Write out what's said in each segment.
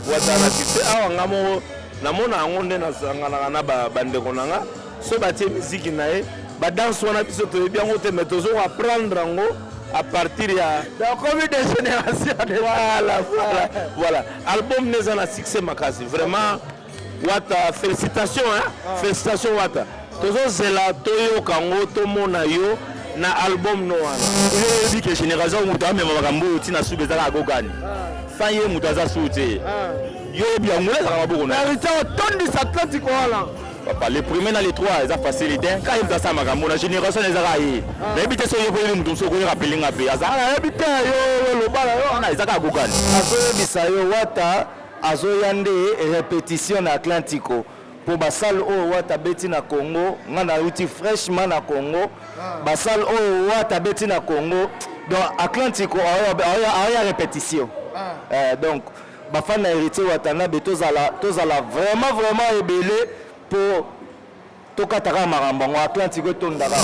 wata na succès awa ngamo namona ngonde na sangana na bande konanga so batie musique na ye ba danse wana biso to bien ngote mais tozo apprendre ngo à partir ya comme des générations voilà album neza na succès makasi vraiment wata félicitations félicitations wata tozo zela toyo kango to mona yo na album no wana dit que génération muta même makambo tina sube za ka gogani sans ye muta za sute yo bien ngula za maboko na hérité otondi Atlantique wala papa les premiers dans les trois ils ont facilité quand ils ont ça makambo na génération les arayi mais bité so yo ko mutu so ko rappeler ngape azala ebité yo lo bala yo na izaka gogani azo bisayo wata azo yande répétition na Atlantico pour basal o wata beti na Congo ngana uti fraîchement na Congo basal o wata beti na Congo donc Atlantico aya répétition donc bafana na héritier watana betozala vraiment ebelé pour tokataka makambo ngo Atlantico tondaka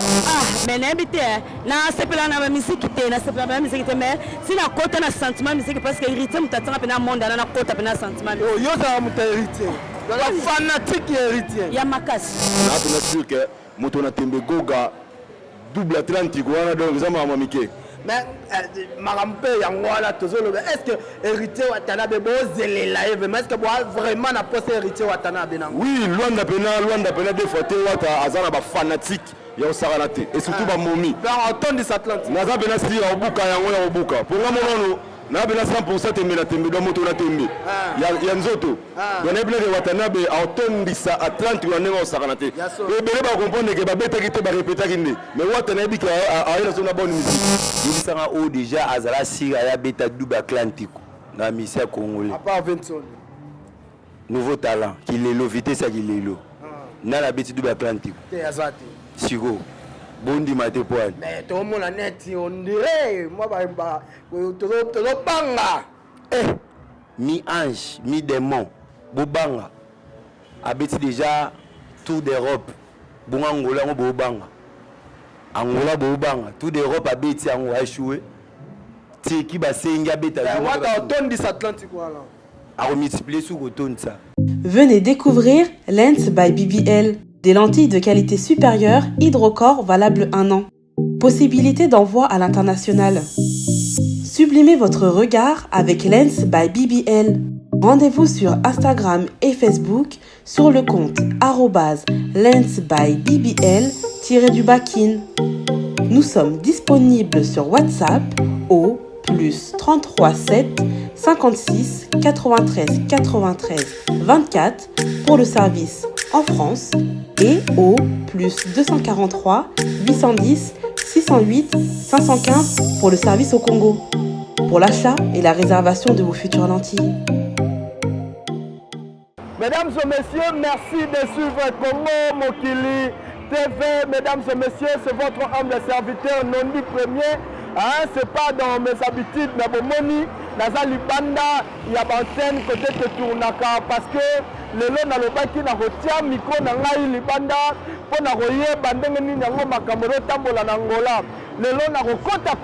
mais n'habite na sepela na musique te na sepela na musique te mais si na kota na sentiment musique parce que héritier mutatanga pena monde na kota pena sentiment yo za muta héritier la fanatique héritier ya makasi na tuna sûr que moto na tembe goga double Atlantique wana donc za mama mike mais marampe yango wana tozoloba est-ce que héritier watanabe bozelela eve mais est-ce que vraiment na poste héritier watanabe nango oui Luanda pena des fois te wata azana ba fanatique ya osakana te et surtout ba momi dans automne des Atlantiques naza pena si ya obuka yango ya obuka pour nga monono na pena 100% tembe na tembe do moto na tembe ya nzoto donc na pena watanabe automne des Atlantiques wana ngo osakana te et bele ba comprendre que ba betaki te ba répéter ne mais watana bika ayela so na bonne musique yebisanga o déjà azala sira ya beta double Atlantico na misia congolais à part Vincent nouveau talent kilelo vitesse ya kilelo na la beti double Atlantico te azati siko bondi mate poil mais to mona net on dirait moi ba to banga mi ange mi démon bobanga abeti déjà tour d'Europe bonga Angola ngo bobanga Angola bobanga tour d'Europe abeti yango a échoué ti ki ba senga beta wata automne des Atlantiques wala a multiplier sous automne ça. Venez découvrir Lens by BBL, des lentilles de qualité supérieure hydrocore valables 1 an. Possibilité d'envoi à l'international. Sublimez votre regard avec Lens by BBL. Rendez-vous sur Instagram et Facebook sur le compte @lens by BBL-kin. Nous sommes disponibles sur WhatsApp au +33 7 56 93 93 24 pour le service en France et au +243 810 608 515 pour le service au Congo. Pour l'achat et la réservation de vos futures lentilles. Mesdames et messieurs, merci de suivre Congo Mokili TV. Mesdames et messieurs, c'est votre humble serviteur Nondi Premier. C'est pas dans mes habitudes, mais bon, moni, dans Libanda, il y a une côté de Tournaka parce que le long dans le baki na rotia micro na ngai Libanda pour na royer bandenge ni nango makamoro tambola na Angola. Le long na kota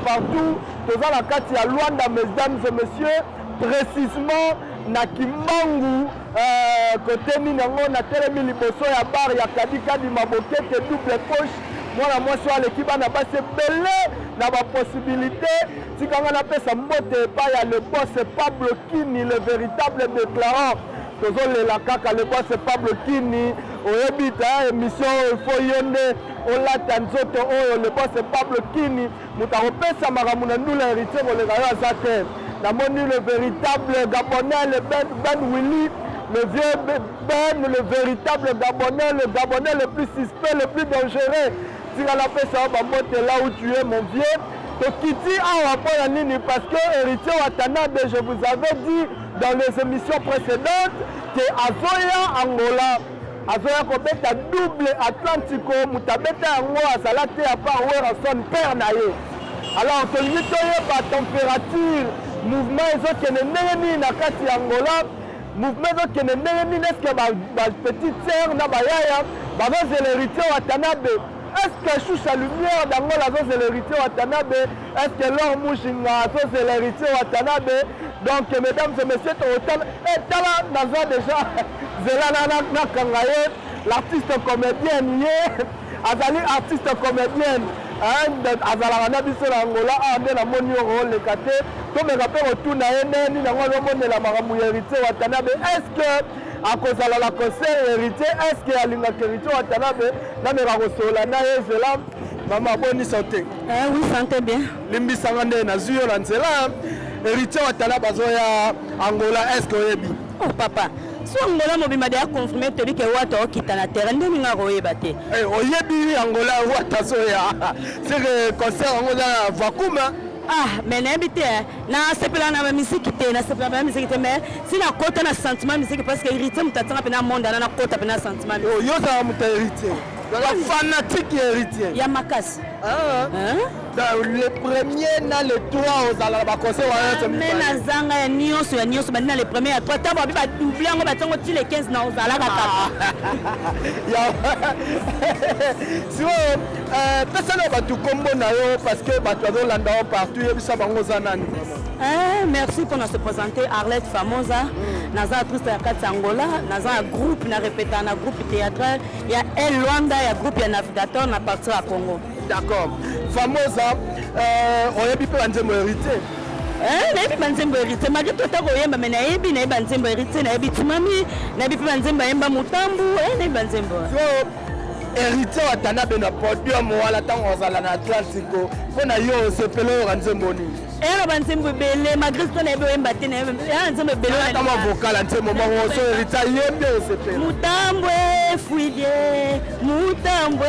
partout. Tous à la kati ya Luanda, mesdames et messieurs, précisément na Kimbangu côté ni nango na telemi liboso ya bar ya Kadikadi Mabokete double poche. Moi sur l'équipe n'a pas se belé n'a pas possibilité si quand on appelle ça mbote pas il y a le boss Pablo Kini le véritable déclarant toujours la caca le boss Pablo Kini au habita émission il faut yonde on l'a tanzoto le boss Pablo Kini mutarope ça maramuna nous l'héritier pour les gars zate la moni le véritable gabonais le Ben Willy le vieux Ben le véritable gabonais le gabonais le plus suspect le plus dangereux. Si on appelle ça, là où tu es, mon vieux. Tokiti a rapport à Nini parce que héritier Watanabe, je vous avais dit dans les émissions précédentes que Azoya Angola, Azoya Kobeta double Atlantico, Mutabeta Angola, Salate à part son père naïe. Alors, on te limite par température, mouvement, ils ont qu'un ennemi na Kati Angola, mouvement, ils ont qu'un ennemi, n'est-ce que ma petite sœur, Nabayaya, c'est l'héritier Watanabe. est-ce que Choucha Lumière d'Angola c'est l'héritier Watanabe, est-ce que Laure Mouchinga c'est l'héritier Watanabe? Donc mesdames et messieurs, et tala naza déjà Zela na Kangaye, l'artiste comédienne azali artiste comédienne azalaka na biso na Angola ande na moni role kate to me rappelle retour na ene ni nango monela makambo héritier Watanabe. Est-ce que akozala la conseil héritier, est-ce que alinga héritier Watanabe na me rakosola na Zela mama boni santé? Oui, santé bien. Limbisanga nde na zuyo na nzela héritier Watanabe azoya Angola, est-ce que oyebi? Oh papa, so Angola mobima de confirmer teli ke wata okita na terre nde ninga koyeba te. Oyebi Angola wata zoya c'est que concert Angola vakuma. Ah, mais n'habite na sepela na musique te na sepela na musique te mais si na kota na sentiment musique parce que héritier mutatanga pe na monde na kota pe na sentiment. Oh yo za muta héritier. La fanatique héritier. Ya makasi. Le premier na le 3 aux ala ba conseil wa mais na zanga ya nyonso ba na le premier ya 3 tabo ba doubler ngo ba tango ti le 15 na aux ala ka. Ya si personne ba tu combo na yo parce que ba tu landa partout yebisa bango za nani vraiment. Merci pour nous se présenter Arlette Famosa. Naza artiste ya kati Angola, naza groupe na répéta na groupe théâtral, il y a El Luanda, il y a groupe ya navigateur na partir à Congo. D'accord. Famosa oyebi pe banzembo héritier. Nayebi banzembo héritier, malgré tout ta koyemba mais nayebi banzembo héritier, nayebi timami, nayebi pe banzembo yemba mutambu, nayebi banzembo. Héritier Watanabe na podium wala tango ozala na Atlantico pona yo sepelo banzembo ni. Banzembo belé malgré tout nayebi yemba te nayebi banzembo belé na ma vocal ante moment so héritier yembe sepelo. Mutambu fuidie, mutambu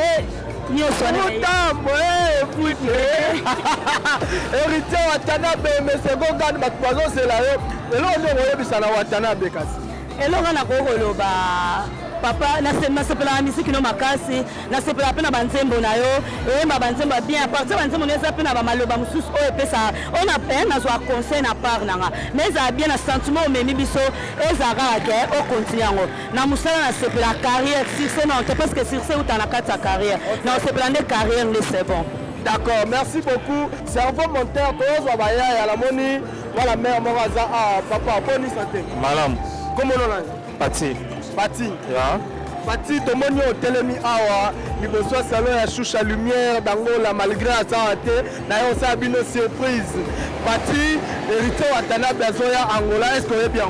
héritier Watanabe mais seconde batwazo c'est là et là on oyebisa na Watanabe kasi elonga na kokoloba papa na sepela na musique no makasi na sepela pe na banzembo na yo eyemba banzembo bien à partir banzembo neza pe na bamaloba mosusu oyo epesa on a peine nazwa conseil na part nanga mais eza bien na sentiment omemi biso ezaka ke o continue yango na musala na sepela carrière succès non parce que succès uta na kati ya carrière na sepela nde carrière nde c'est bon. D'accord, merci beaucoup. Cerveau monteur, tous à la moni, voilà mère Moraza, papa, bonne santé. Madame. Comment on a? Pati. Pati. Yeah. Pati, tout le monde est télémi awa. Il faut soit salon à Choucha Lumière d'Angola malgré la santé. D'ailleurs, ça a bien une surprise. Pati, héritier Watanabe Azoya Angola, est-ce qu'on est bien?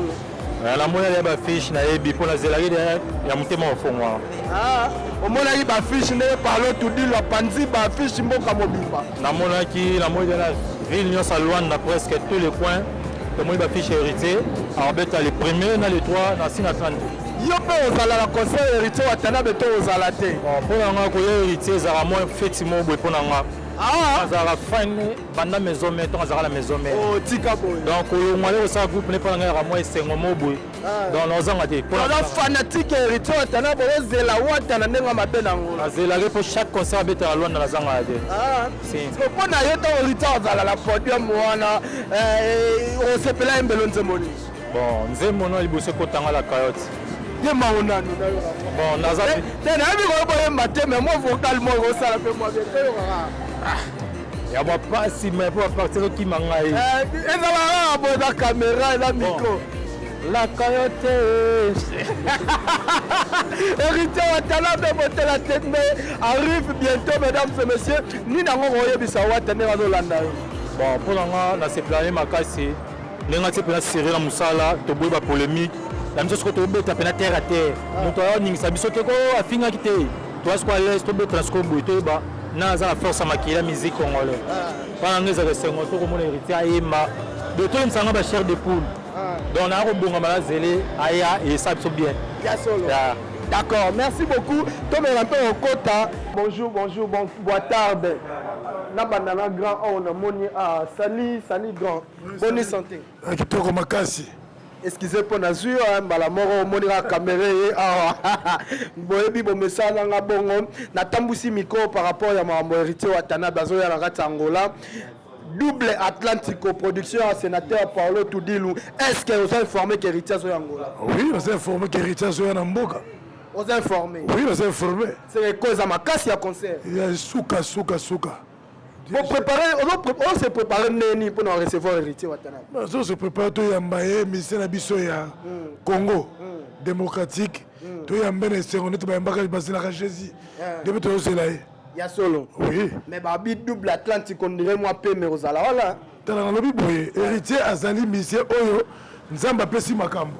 La moya ya ba fiche na yebi pour la zelari ya mutema ofongwa. Au moins il ba fiche ne parle tout dit la panzi ba fiche mboka mobimba. Na mona ki la moya la ville Nyonso na presque tous les coins. Le moya ba fiche héritier, arbeta les premiers na les trois na sina 30. Yo pe ozala la conseil héritier Watanabe to ozala te. Pour nga ko héritier za mo feti mo boy pour nga. Azala fin banda maison mais ton azala la maison mais oh tika boy donc yo ngale sa groupe ne pas nga ra mo esengo mo boy donc nos angate pour la fanatique héritier Watanabe ozela wata na ndenga mapena ngolo azela pour chaque concert beta alwa na zanga ade si pour na yo to héritier azala la podium wana on se pela mbelo nzemoni bon nzemono liboso ko tanga la coyote ye maonano bon nazabi tena abi ko boye mate mais moi vocal moi ko sala pe moi ya moi pas si mais pour partir qui mangai ezala ba la caméra et la micro la coyote héritier Watanabe monte la tête mais arrive bientôt mesdames et messieurs ni nango oyebisa Watanabe bazolanda bon pour nga na se planer makasi nenga se planer serrer la musala to boy ba polémique la mise sur le bête à terre à terre moto ningisa biso te ko afinga kite to asko à l'est to be transco boito ba na za la force maquiller la musique congolaise pendant les années 50 to ko mon héritier ayema de tout le sanga ba chair de poule donc na ko bonga mala zélé aya et ça bien ya solo d'accord merci beaucoup to me rappelle au kota bonjour bonne tarde na banana grand on a moni sali grand bonne santé kitoko makasi. Excusez pour Nazui, mbala moro monira caméra boyebi bomesana nga bongo na tambusi micro par rapport à ma héritier Watanabe Azoya na kati Angola double Atlantico production à sénateur Paulo Tudilou. Est-ce que vous avez informé qu'héritier Azoya Angola? Oui, vous avez informé qu'héritier Azoya Namboka. Vous informé. Oui, nous sommes informés. C'est cause à ma casse, il y a concert. Il y a souka. On se prépare pour nous recevoir l'héritier Watanabe. On se prépare tout Yambaye, ministère Nabiso ya Congo démocratique. Tout Yambaye, c'est on est pas Yambaye, c'est la Jésus. Depuis tout c'est là. Il y a solo. Oui. Mais Babi double Atlantique, on dirait moi paix, mais Rosala, voilà. Dans le lobby, héritier Azali, ministère Oyo, Nzamba Pessi Makambo.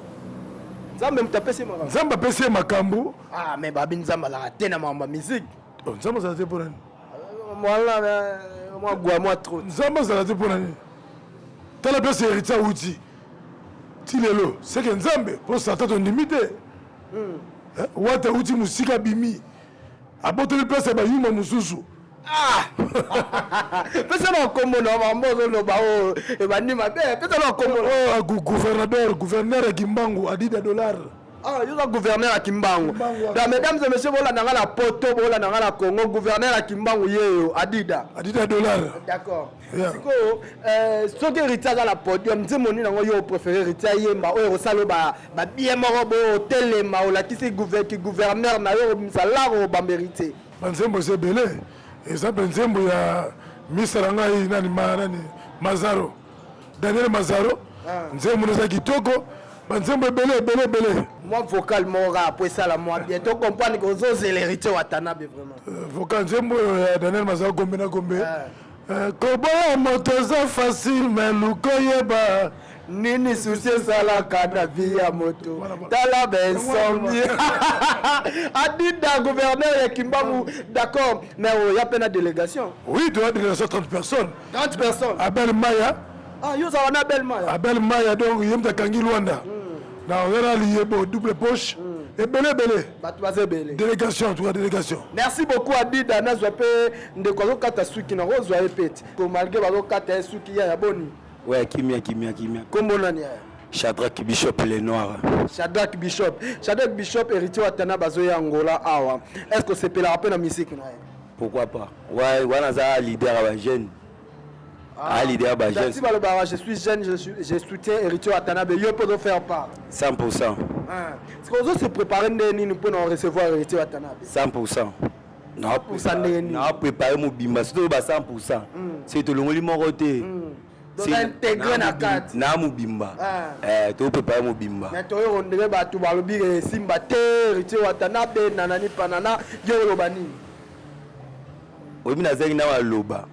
Nzamba Mtapesi Makambo. Nzamba Pessi Makambo. Ah, mais Babi Nzamba la raté dans ma musique. Nzamba ça a été pour elle. Moi trop. Nzamba ça a été pour elle. T'as la place héritier Outi. Tilelo, c'est que Nzambe, pour ça, t'as ton limité. Ouata Outi Moussika Bimi. Abote le place à Yuma Moussousou. Ah! Personne comme non, bao et banima personne comme gouverneur à Kimbangu, Adida $. Ah, il y a gouverneur à Kimbangu. Mesdames et messieurs, voilà dans la poto, voilà dans la Congo, gouverneur à Kimbangu, Adida $. D'accord. Ce qui est héritier dans la podium, c'est mon nom, yo préféré héritier yemba, o salo ba bien morobo hôtel ma o la qui c'est gouverneur na yo misala o ba mérité. Banzembo c'est belé. Et ça Banzembo ya Misaranga nani Mazaro. Daniel Mazaro. Nzembo na kitoko. Banzembo belé. Moi vocal mora après ça la moi bientôt comprendre que vous l'héritier Watanabe vraiment. Vocal Nzembo Daniel Mazaro Gombe na Gombe. Koboya motoza facile mais lukoyeba nini souci sala kana via moto tala bensomi Adida gouverneur ya Kimbangu d'accord mais il y a peine de délégation. Oui, tu as délégation 30 personnes. 30 personnes. Abel Maya. Ah, yo ça va Abel Maya. Abel Maya donc yemta kangi Luanda. Na on a lié double poche. Et belé. Délégation, tu vois, délégation. Merci beaucoup Adida. Nous avons ndeko kata suki na rozo epeti. Ko malgré balo kata suki ya boni. Ouais, kimia. Comment nani ya? Shadrach Bishop les Noirs. Shadrach Bishop héritier Watanabe bazoya Angola awa. Est-ce que c'est pela rappel na musique na? Pourquoi pas? Ouais, wana za leader à jeune. Leader à jeune. Si baloba je suis jeune, je soutiens héritier Watanabe, yo peut faire part. 100%. Est-ce qu'on doit se préparer nous pour nous recevoir héritier Watanabe? 100%. Non, préparer mon bimba, c'est 100%. C'est tout le monde mon côté. C'est intégré na carte. Na mon bimba. Tu préparer mon bimba. Mais toi on dirait ba tu balobi simba te héritier Watanabe nanani panana yo lobani. Oui, mais nazali na wa loba.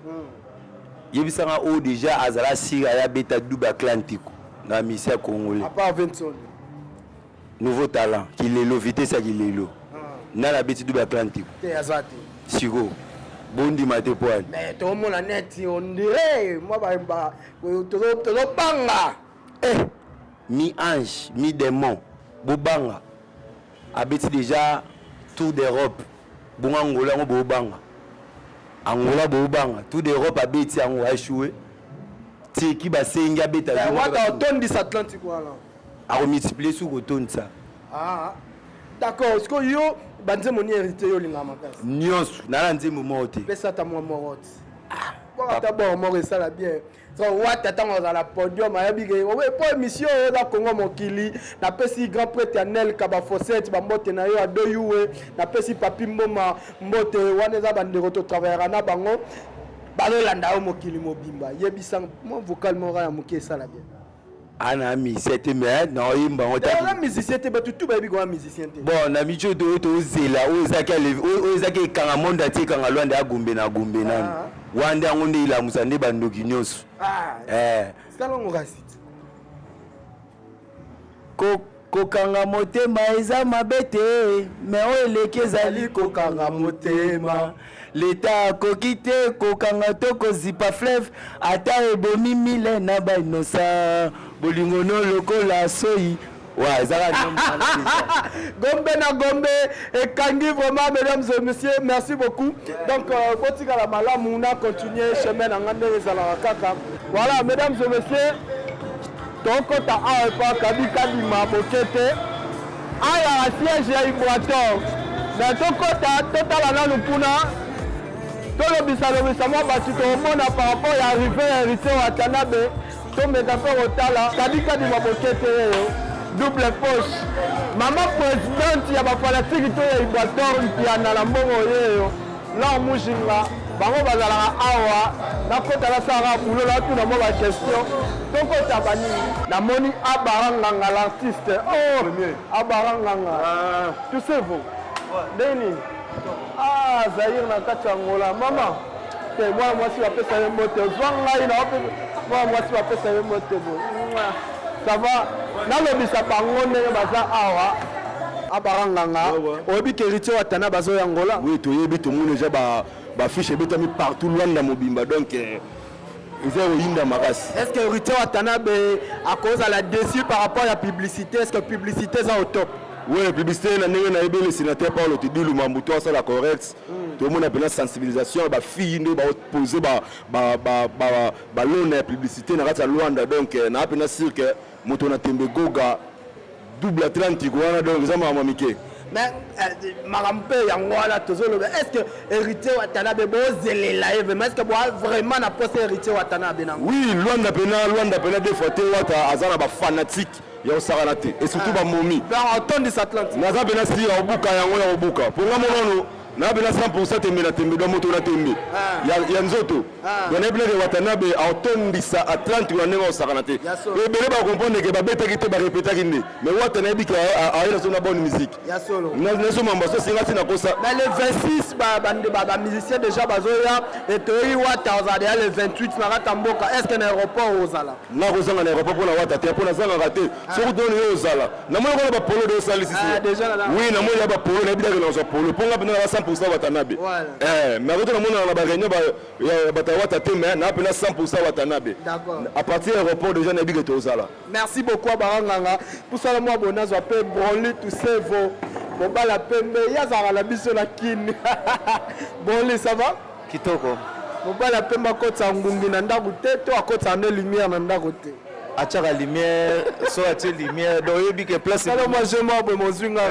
Yebisanga o déjà azala sira ya beta double Atlantique na mission congolais. À part 20 ans. Nouveau talent qui est lo vitesse qui est lo. Na la beti double Atlantique. Te azati. Sigo. Bondi mate poil. Mais tout le monde a net on dirait moi ba to banga. Mi ange, mi démon. Bobanga. Abeti déjà tour d'Europe. Bon Angola ngo bobanga. Angola bobanga tout d'Europe abeti ango échoué. Ti ki ba senga beta. Wata otondi Atlantique wala. A multiplier sur autonne ça. Ah. D'accord, est-ce que yo banze moni hérité yo linga makasi. Nyonso na nzembo mote. Pesa ta mo morote. Bon ta bon mo ça la bien. So wata tango za la podium ayabi ke we po émission za Congo mokili na pesi grand prêtre Anel Kaba Fossette ba mbote na yo adoyuwe na pesi papi mboma mbote wana za bandeko to travailler na bango balo landa o mokili mobimba yebisa mo vocal mora ya moké ça la bien. Ana musicien mais non yimba on ta musicien te tout ba bi ko musicien te bon na micho to zela o ezaki kanga monda ti kanga lwanda agumbe na wanda ngonde ila musande bandoki nyonso salongo rasite kokanga motema eza mabete me o eleki ezali kokanga motema leta akoki te kokanga to kozipa fleuve ata ebomi mile na bainosa bolingo no lokola soyi. Ouais, ça va. Gombe na Gombe et Kangi vraiment mesdames et messieurs, merci beaucoup. Donc Botika la malamu na continuer chemin na ngande ezala kaka. Voilà mesdames et messieurs. Donc ta a pas kabika di mabokete. Aya siège ya Iboator. Na tokota total na lupuna. Tolo bisalo moi bati to mona par rapport à arrivé héritier Watanabe. To me d'accord otala kabika di mabokete yo. double poche. Maman présidente ya bafanatique to ya Ibator mpiana na mbongo yeyo. Là mushinga bango bazalaka awa nakota nasara boulot là tout na mo ba question. Toko tabani namoni abaranganga l'artiste. Oh abaranganga. Tu sais vous. Deni. Ah Zahir na kati ya ngola mama. Te moi si apesa ye moto zwanga ina ope moi si apesa ye moto bo. Ça va. Nalobisa bango ndenge baza awa. Abaranganga oyebi ke héritier watana bazo ya ngola. Oui, toyebi tout le monde déjà ba fiche betami partout loin na mobimba donc ils ont yinda makasi. Est-ce que héritier watana à cause à la déçu par rapport à la publicité, est-ce que publicité ça au top? Oui, la publicité na ndenge na yebi le sénateur Paul Tidilu Mambuto ça la correct. Tout le monde a besoin de sensibilisation ba fille ne ba poser ba lone publicité na kata Luanda donc na apena sûr que moto na tembe goga double Atlantique wana donc ça m'a mamiqué. Mais marampe yangwala tozolo est-ce que héritier Watanabe bozelela mais est-ce que vraiment na poste héritier Watanabe na? Oui, Luanda pena des fois wata azana ba fanatique ya osaranate et surtout ba momi. Dans automne des Atlantiques. Naza pena si ya obuka yango ya obuka. Pour nga monono na bena 100% tembe do moto na tembe. Ya nzoto. Donc na bena Watanabe automne bisa Atlantique na ngo osaranate. Et bele ba comprendre que ba betaki te ba répéter kinde. Mais Watanabe ki a son bonne musique. Ya solo. Na so mambaso singa tina kosa. Mais le 26 ba musicien déjà bazoya et toi wata ozala le 28 na Ratamboka. Est-ce que l'aéroport ozala? Na kozanga na aéroport pour na wata te pour na zanga raté. Sur donne yo ozala. Na mo ko ba polo de salis ici. Déjà là. Oui, na mo ya ba polo na bidaka na zo polo. Pour nga bena 100% Watanabe. Mais quand on a la réunion Batawata Teme na appelé 100% Watanabe. D'accord. À partir de l'aéroport déjà na bidaka tozala. Merci beaucoup à Baranganga. Pour ça moi bonazo appelle Broly tout c'est vos bon ba la pembe ya za la biso la kin. Broly ça va? Kitoko. Bon ba la pembe kota ngungi na ndaku te to akota na lumière na ndaku te. Achaka lumière, so atie lumière. Donc yebi que place. Alors moi je m'en be mozunga.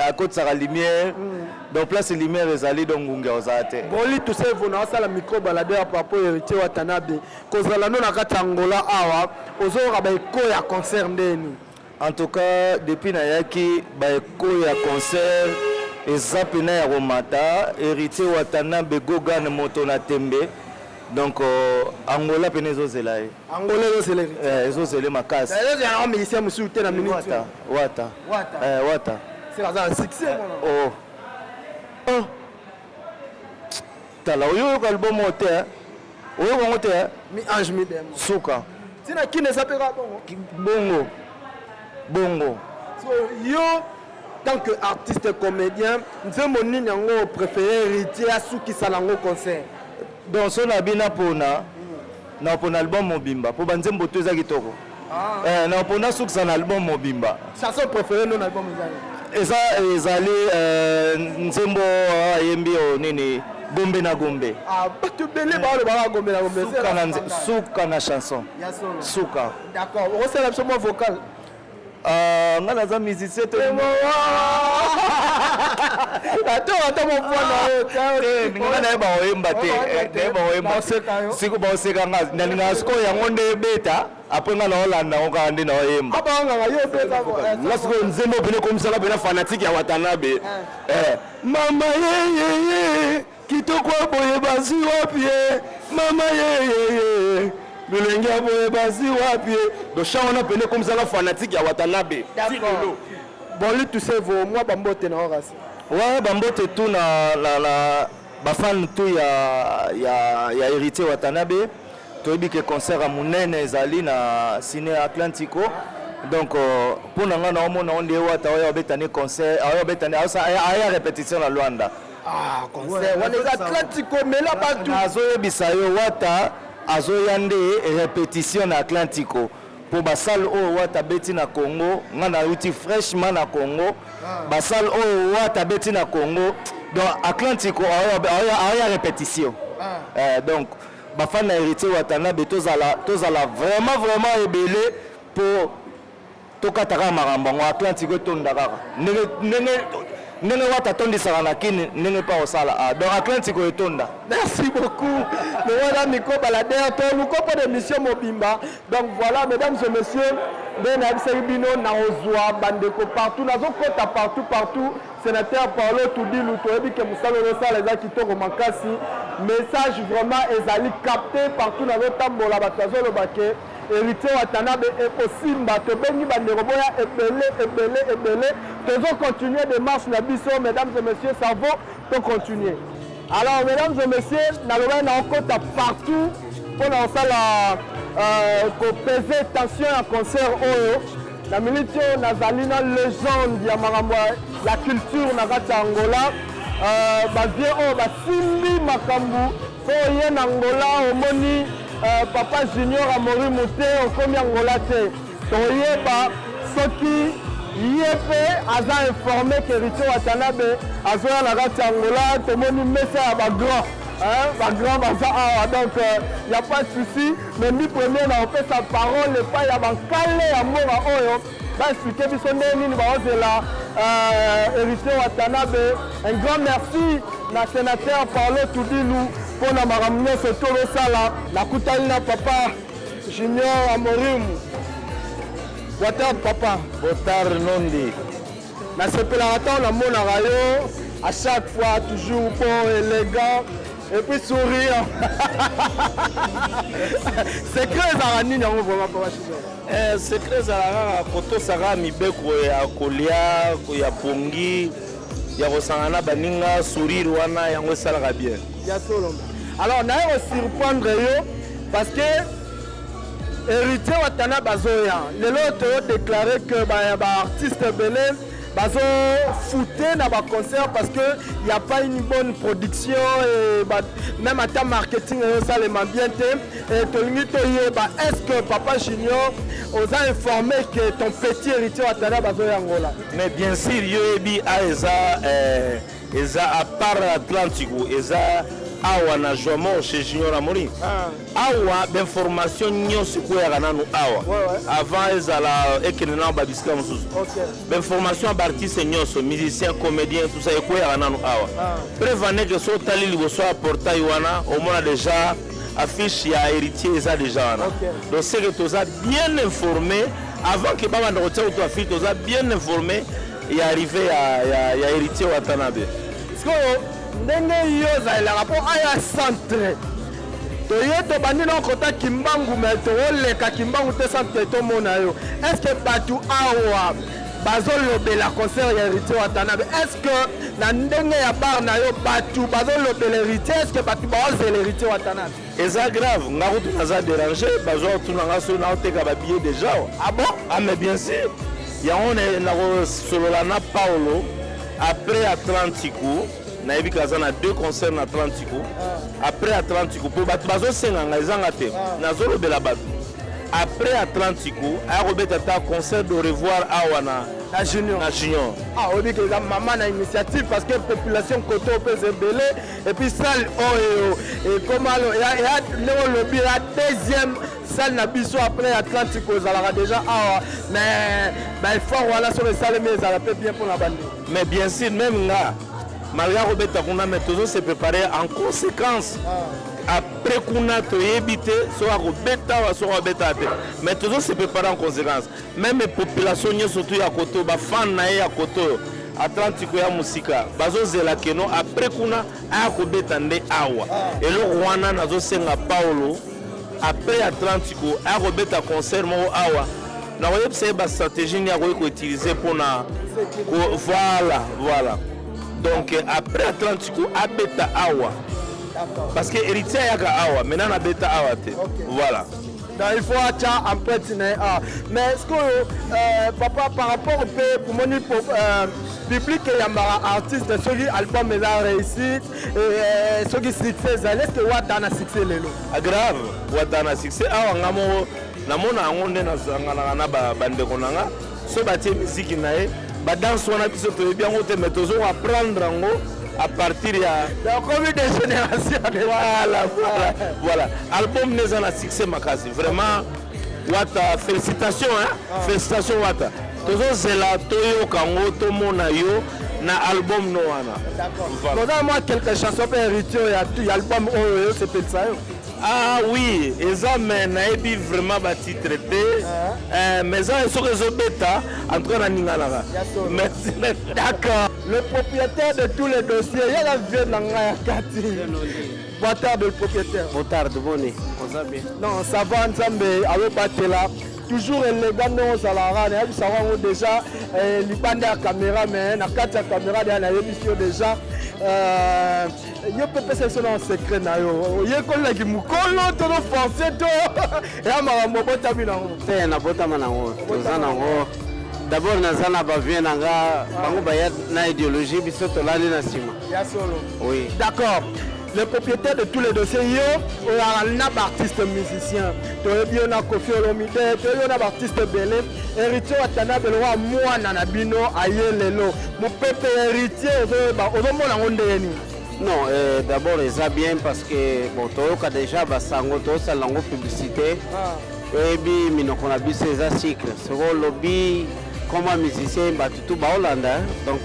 À côté ça la lumière. Donc place lumière ezali donc ngunga ozate. Broly tout c'est vos na sala micro baladeur par rapport héritier Watanabe. Kozala no na kata Angola awa ozora ba eko ya concert ndeni. En tout cas, depuis Nayaki, il y a concert, et Zapina ya Romata, héritier Watanabe Goga na Motona Tembe. Donc, Angola penezo zelaye. Angola zelaye. Ezo zelaye makasi. Il y a un musicien monsieur te na minute. Wata. C'est un succès mon. Oh. Tala oyo album moteur. Oyo moteur. Mi ange mi dem. Suka. Tina qui ne s'appelle pas Bongo. So, yo, tant que artiste comédien, nous avons mon préféré héritier à ceux qui sont en concert. Donc, son abina pona, na pona album Mobimba. Pour banzer mboto za kitoko. Na pona ceux qui sont album Mobimba. Chanson préférée non album Mobimba. Eza ezali nzembo yembi o nini Gombe na Gombe. Ah, tu belé ba le ba Gombe na Gombe. Suka na chanson. Suka. D'accord. On sait l'absolument vocal. Nga naza musicien to attends mon point nga na ba oyemba te na ba oyemba siku ba oseka nga ndalinga siko yango nde beta après nga na Hollande nga ndi na oyemba abanga nga yo beta lasiko nzembo bene komsala bena fanatique ya Watanabe mama ye kitoko boye basi wapi mama ye Bilenge boye basi wapi donc on a peine comme ça la fanatique ya Watanabe. D'accord. Bon lui tu sais vos moi bambote na orasi. Ouais bambote tout na ba fan tout ya héritier Watanabe. Toyebi que concert à munene ezali na Ciné Atlantico. Donc pour nanga na omona onde wata oya betane concert oya betane aya répétition na Luanda. Ah concert on est Atlantico mais là pas tout. Azoyebisa yo wata azoyande répétition na Atlantico pour basal o wata beti na Congo ngana uti freshman na Congo basal o wata beti na Congo donc Atlantico aya répétition donc ba fan na héritier Watanabe tozala vraiment ebele pour tokataka marambango Atlantico tondaka ndenge wata tondisaka na kini ndenge pa osala donc Atlantico etonda. Merci beaucoup. Le voilà micro baladeur to nous de mission Mobimba. Donc voilà mesdames et messieurs nde nayebisaki bino nakozwa bandeko partout nazokota partout sénateur Paolo Tudilu toyebi ke mosala osala eza kitoko makasi message vraiment ezali capté partout nazotambola bato bazoloba ke héritier Watanabe ekosimba tobengi bandeko boya ebele tozocontinue démarche na biso mesdames et messieurs ça vaut tocontinue. Alors mesdames et messieurs nalobai naokota partout mpona kosala kopese tension ya concert oyo na minute oyo nazali na légende ya makambo ya culture na kati ya Angola bavie oyo basimbi makambo so oye na Angola omoni papa Junior Amori Mute okomi Angola te toyeba soki ye mpe aza informé ke Héritier Watanabe azoya na kati ya Angola tomoni mesa ya bagrand bagrand baza awa donc y a pas de souci mais mi premier na opesa parole epai ya bankale ya mboka oyo baexplike biso nde nini baozela Héritier Watanabe. Un grand merci na sénateur Paolo Tudilu mpona makambo nyonso tozosala nakutani na papa Junior Amorimu Water papa Botar Nondi nasepelaka ntango namonaka yo à chaque fois toujours bon élégant et puis sourire secret ezalaka nini yango vraiment papa Junior? Secret ezalaka kotosaka mibeko ya kolia ya pongi ya kosangana baninga sourire wana yango esalaka bien ya solo. Alors naye kosurprendre yo parce que Héritier Watanabe bazoya lelo toyodéclare que baartiste ebele bazofute na baconcert parce que y a pas une bonne production et même à ta marketing ezosalema bien te tolingi toyeba est-ce que papa Junior oza informé que ton petit Héritier Watanabe bazoya Angola? Mais bien sûr yo ebi eza à part Atlantico eza awa na joamo chez Junior Amori awa d'information nyonso koyaka nanu awa avant ezala ekende na babisika mosusu d'information ya baartiste nyonso musicien comédien tout ça ekoyaka nanu awa prevane ke so otali liboso ya portail wana omona déjà affiche ya héritier eza déjà wana donc c'est que toza bien informé avant que babanda kotia uto affiche toza bien informé ya arrivé ya héritier Watanabe ndenge yo ezalelaka mpo aya centre toye tobandi na okota kimbangu me tooleka kimbangu te centre tomona yo est ce que bato awa bazolobela concert ya Héritier Watanabe est ce que na ndenge ya bar na yo bato bazolobela héritier est ce que bato baozela Héritier Watanabe? eza grave nga kutu naza dérange bazwa kotunanga so naoteka babillet déjà ah bon? Ah mais bien sûr yango nakosolola na Paolo après Atlantico nayebi kaza na 2 concerts na Atlantico après Atlantico po bato bazosenganga ezanga te nazolobela bato après Atlantico ayakobeta ta concert de revoir awa na Junior ah obi ke maman na initiative parce que population koto pese ebele et puis salle oyo et comme alors ya ndenge lobi ya deuxième salle na biso après Atlantico ezalaka déjà awa mais effort wana sur le salle mais ezala pe bien pour la bande. Mais bien sûr même nga malgré Robeta kuna mais toujours se préparer en conséquence après kuna toyebi te so akobeta wa so akobeta te mais toujours se préparer en conséquence même population nyonso surtout ya koto bafan na ye ya koto Atlantico ya musika bazozela keno après kuna akobeta nde awa eloko wana nazosenga Paolo après Atlantico akobeta concert moko awa na koyebisa ba stratégie ni akoki utiliser pona voilà. Donc après Atlantico abeta awa parce que héritier yaka awa maintenant abeta awa te voilà donc il faut acha empreinte na mais est-ce que papa par rapport au pour mon public et yambara artiste soki album est réussite et soki succès est-ce que Wata na succès lelo grave Wata na succès awa ngamo namona ngo nde nazangana na bandeko nanga so batie musique na ye danse wana biso toyebi yango te mais tozoapprendre yango à partir ya combien de génération voilà album neza na succès makasi vraiment Wata félicitations félicitations Wata tozozela toyoka yango tomona yo na album no wana voilà moi quelques chansons pour héritier ya album oyo sepelisa yo Ah oui, mais naebi vraiment batitre te. Mais ça est que zo bêta en train de merci. D'accord. Le propriétaire de tous les dossiers, il y a la vie dans la Kati. Boitard de le propriétaire. Boitard de bonnet. Non, ça va ensemble avec Batela. Toujours élégant dans Salara. Il savoir déjà les bandes à caméra, mais la carte à caméra, il y a l'émission déjà. Je peux passer ça en secret. Il y a un collègue qui m'a collé, tout le français. Et à ma mobota binango. C'est un abota manango. D'abord, nous avons besoin d'une idéologie, puis surtout là, oui. D'accord. Le propriétaire de tous les dossiers, il y a un artiste musicien. Il y a un Kofi Olomide, il y a un artiste belé. Héritier Watanabe, le roi Moana Nabino, Ayelelo. Mon peuple héritier, non, d'abord, c'est bien parce que bon, tu as déjà la langue publicité. Et puis, nous avons vu ces cycles. C'est un lobby, comme un musicien, tout le Hollande. Donc,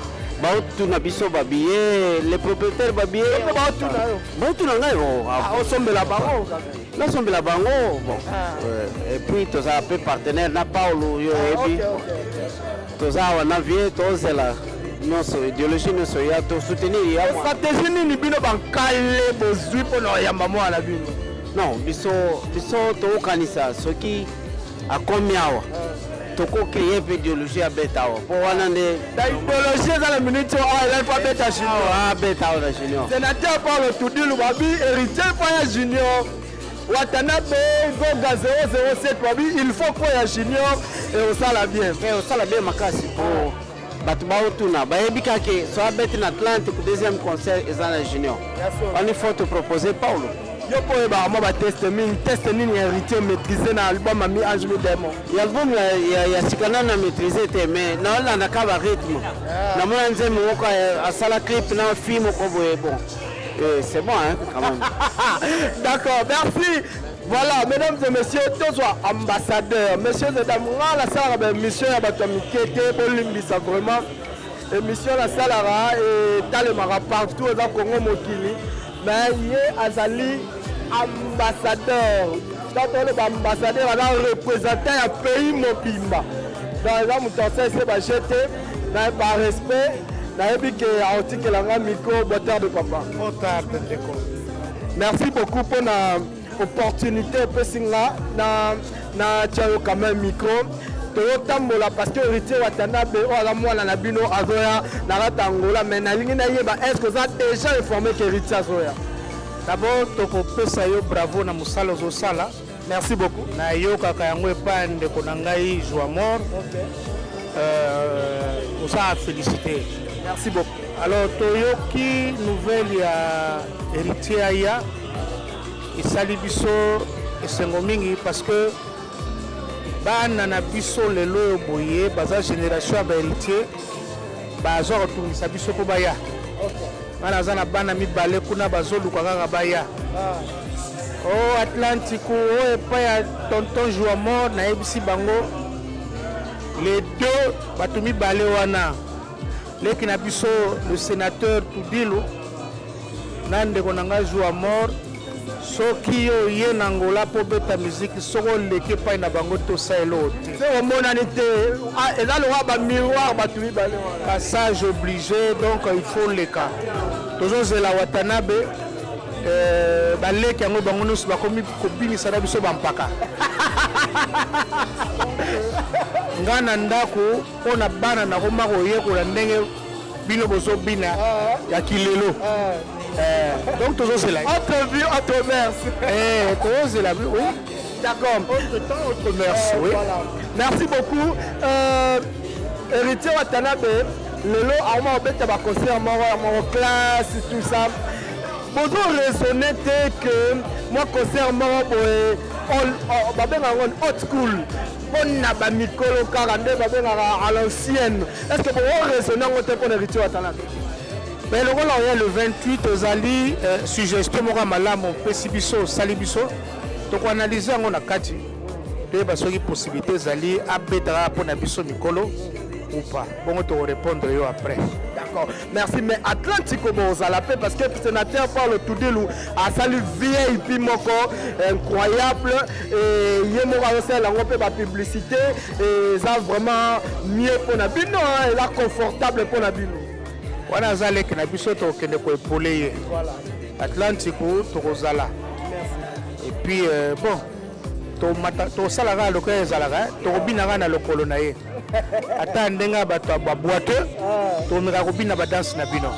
tout na biso babillé les propriétaires babillé tout na osombela bango na sombela bango bon et puis tous a peu partenaire na Paulo yo et puis tous a wana vie tous là notre idéologie nous soya to soutenir ya stratégie ni bino bankale bozui pona ya mamo ala bino non biso to kanisa soki akomiawa toko créer idéologie à Betao pour wana idéologie dans la minute l'alphabet junior Betao la junior sénateur Paulo Tudilu babi héritier Paya junior Watanabe Goga 007 babi il faut Paya junior et au sala bien makasi pour batu baotuna bayebika ke so abeti na Atlantique deuxième concert ezana junior on faut te proposer Paulo. Yo pour test nini héritier maîtriser na album ami Ange Demo. L'album ya sikana na maîtriser te mais na la na ka rythme. Na mona nzembo ko asala clip na film ko bon. C'est bon hein quand même. D'accord, merci. Voilà, mesdames et messieurs, tous ambassadeurs, messieurs et dames, la salle mission ya bato mikete bolimbisa vraiment. Émission la salle et talemara partout au Congo mokili. Mais il est azali ambassadeur. Quand on est ambassadeur, on a représenté un pays mobimba. Dans les gens c'est jeté, par respect, on a micro boteur de papa. Merci beaucoup pour l'opportunité na tchao quand même micro. Toyotambola parce que héritier Watanabe ola mwana na bino azoya na ratangola mais na lingi na yeba est-ce que ça a déjà informé que héritier azoya. D'abord toko pesa yo bravo na musala ozosala. Merci beaucoup. Na yo kaka yango epande ko nangai joie mort. On s'en féliciter. Merci beaucoup. Alors toyoki nouvelle ya héritier aya isali biso esengo mingi parce que bana na biso lelo boye baza génération ya héritier bazo kotungisa biso po baya. Bana zana bana mibale kuna bazoluka kaka baya. Oh Atlantique o epa ya tonton joie mort na ebisi bango les deux batu mibale wana leki na biso le sénateur Tudilu nande konanga joie mort soki yo ye na ngola po beta musique soko leki pa na bango to saelo te c'est au monanité et là le roi ba miroir batu mibale wana passage obligé donc il faut les cas toujours la Watanabe baleki yango bango nyonso bakomi kobimisa na biso bampaka nga na ndako mpona bana nakoma koyekola ndenge bino bozobina ya kilelo donc tozozela autre vie autre mers tozozela oui d'accord autre temps autre mers oui merci beaucoup héritier Watanabe lelo aoma obeta baconcert moko classe tout ça bonjour raisonner que moi concert moko boye babenga yango old school mpona bamikolo kaka nde babengaka à l'ancienne est ce que bongo raisonner yango te mpona héritier Watanabe mais lokola oya le 28 ozali suggestion moko ya malamu opesi biso osali biso tokoanalyse yango na kati toyeba soki possibilité ezali abetaka mpona biso mikolo ou pas bongo tokorépondre yo après. D'accord, merci. Mais Atlantico Bozalapé, parce que le sénateur Paul Toudelou a salué VIP Moko, incroyable. Et il y a la publicité. Et ça vraiment mieux pour Nabino, et là confortable pour Nabino. Voilà, Zalek Nabiso, qui ne peut pas les. Voilà. Atlantico, Torozala. Et puis, bon. To salaga lokola ezalaka tokobinaka na lokolo na ye ata ndenge bato babwate tomeka kobina badanse na bino.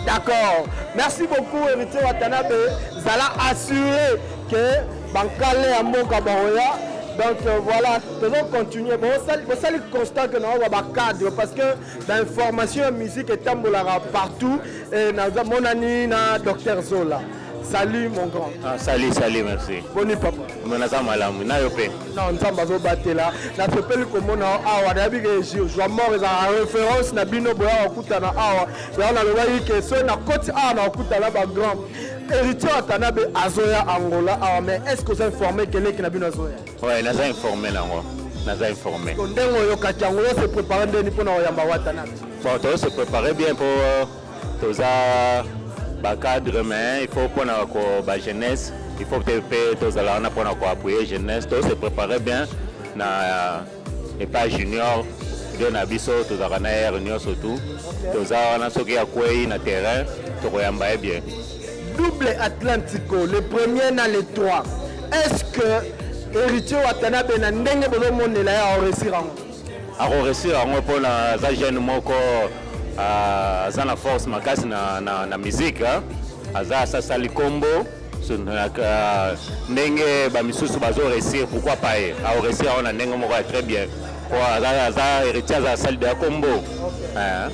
D'accord, merci beaucoup Héritier Watanabe. Zala assuré que bankale ya mboka baoya. Donc voilà, nous allons continuer. Bon, c'est le constat que nous avons un cadre parce que l'information musique est tambolara partout. Et nous avons mon ami, Dr Zola. Salut mon grand. Ah, salut, merci. Boni papa. Non, nous sommes battus là. Nous avons fait le commun à Awa. Je mort en référence na bino boya okuta na Awa. Et on a le voyé que c'est na côte A na okuta là bas grand. Héritier Watanabe Azoya Angola. Mais est-ce que vous êtes informé que les Kinabino Azoya? Oui, nous sommes informés là. Nous sommes informés. Quand on est Angola, se préparer pour nous Yamba Watanabe. Bon, on se préparer bien pour tous cadre, mais il faut pour la jeunesse, il faut que tous allons pour appuyer la jeunesse, tous se préparer bien et pas junior, de Nabiso, tous allons réunion surtout, tous allons ceux qui accueillent le terrain, tous allons bien. Double Atlantico, le premier dans les trois. Est-ce que Héritier Watanabe n'a pas de monde à réussir? À réussir, pour la jeune moko. Za na force makasi na musique aza sasa likombo ndenge ba misusu bazo réussir pourquoi pas a réussir on a ndenge moko très bien kwa aza héritier za salle de combo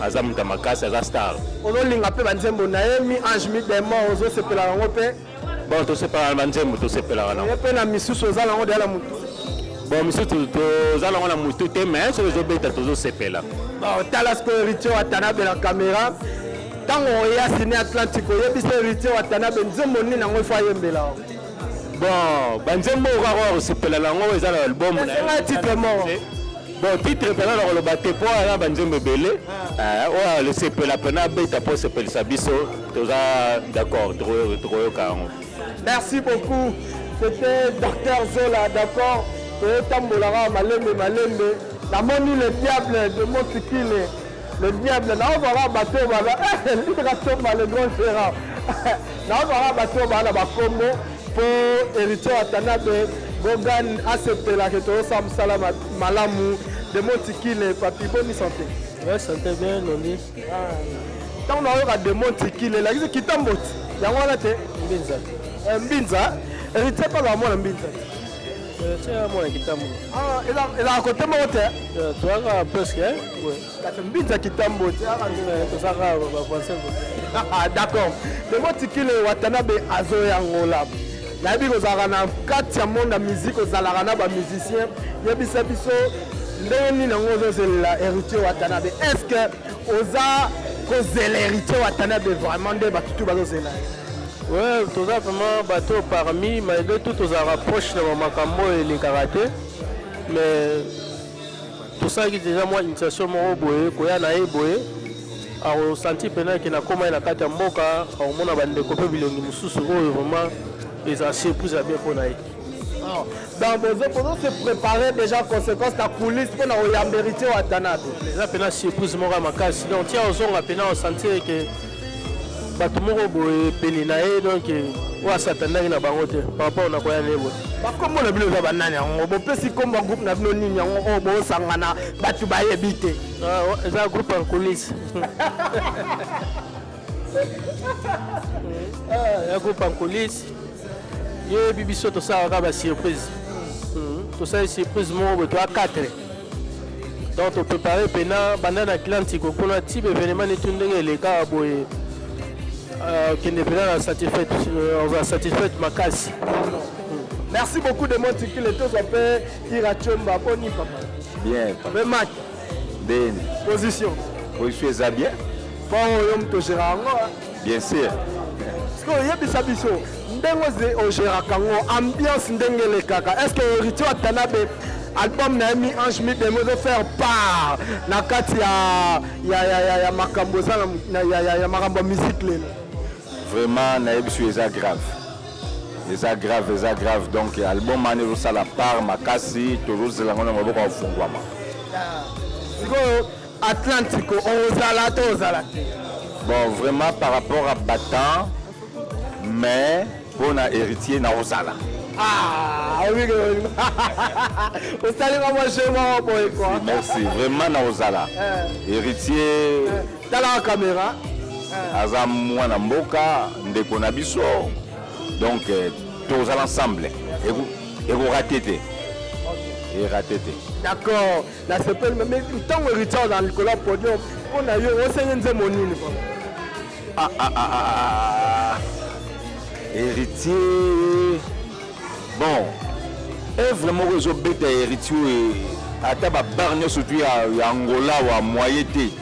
aza muta makasi aza star ono linga pe banzembo na mi ange mi demo ozo sepela ngo pe bon to sepela banzembo to sepela na pe na misusu za ngo de la mutu bon misusu to za ngo na mutu te mais so zo beta to zo sepela. Bon, Talasco Héritier Watanabe la caméra. Tant on y a signé Atlantico, il y a bis Héritier Watanabe, nous avons un foyer mbela. Bon, banzembo raro c'est pela la ngo ezala album na. C'est un titre mort. Bon, titre pela la batte po ala banzembo belé. O le c'est pela pena beta po c'est pela sabiso, toza d'accord, trop carrément. Merci beaucoup. C'était Dr Zola, d'accord. Tambolara malembe. La moni le diable de Montikile, le diable, là on va bateau, le grand Gérard. Là on va bateau, Combo pour Héritier Watanabe, Bogan, accepter la Sam Salam Malamu de Montikile, papi, bonne santé. Oui, santé bien, on dit. Tant on a de Montikile, là, qui t'emboute. Il y a un Mbinza. Mbinza, Héritier pas vraiment Mbinza. C'est moi qui t'aime. Ah, il a à côté de moi. Tu as presque, oui. D'accord. Le mot Tikile Watanabe Azoya Angola. La vie aux arana, 4 monde de musique aux alarana, musiciens. Il y a biso Léonie Nangozo, c'est l'héritier Watanabe. Est-ce que Oza cause l'héritier Watanabe vraiment de Batutu Bazozela? Oui, tout ça vraiment bateau parmi, malgré tout, on a rapproché de Makambo et les karaté. Mais tout ça qui est déjà moi, initiation mon boé, Koya Nae boé, a ressenti pendant qu'il a commencé à Kata Mboka, au monde a bandé copé bilongi mususu, vraiment, les anciens plus à bien pour Nae. Donc, vous se préparer déjà conséquence de la coulisse pour la vérité ou à Tanade. Les appels surprise Mora Makasi. Donc, tiens, on a sentir que. Batumoko boye pelinae donc wa satana na bangote papa on a koya nebo ba kombo na bilo za banani ngo bo pesi kombo groupe na bino nini ngo bo sangana batu ba yebite za groupe en coulisses ya groupe en coulisses ye bibiso to ça ka ba surprise to ça surprise mo bo to a 4 donc on préparer pena banana Atlantico pour un type événement ni tundenge les gars boye qui n'est pas satisfait, on va satisfaire ma casse. Merci beaucoup de mon ticket, les deux appels, Irachomba, Boni papa. Bien. Le match. Bien. Position. Position est bien. Bon, on te gère. Bien sûr. Parce que y a des ambitions. Ndengo au gère kango, ambiance ndenge le kaka. Est-ce que Héritier Watanabe album na mi Ange Midemo de faire part na kati ya makambo za ya makambo musique lelo. Vraiment nayebi sur eza grave. Eza grave donc album mane ça la part makasi toujours la ngona maboko afungwama. Siko Atlantico ozala to ozala. Bon vraiment par rapport à Battant mais pour na héritier na ozala. Ah oui au salut moi chez moi boy quoi. Merci vraiment na ozala. Héritier dans la caméra. Aza mwana mboka ndeko na biso. Donc tous ensemble et vous ratez. Et raté. D'accord. Là c'est pas mais tant héritier dans le collab podium on a eu on sait nze monini quoi. Héritier. Bon. Et vraiment réseau bête héritier à taba barne surtout à Angola ou à Moyete.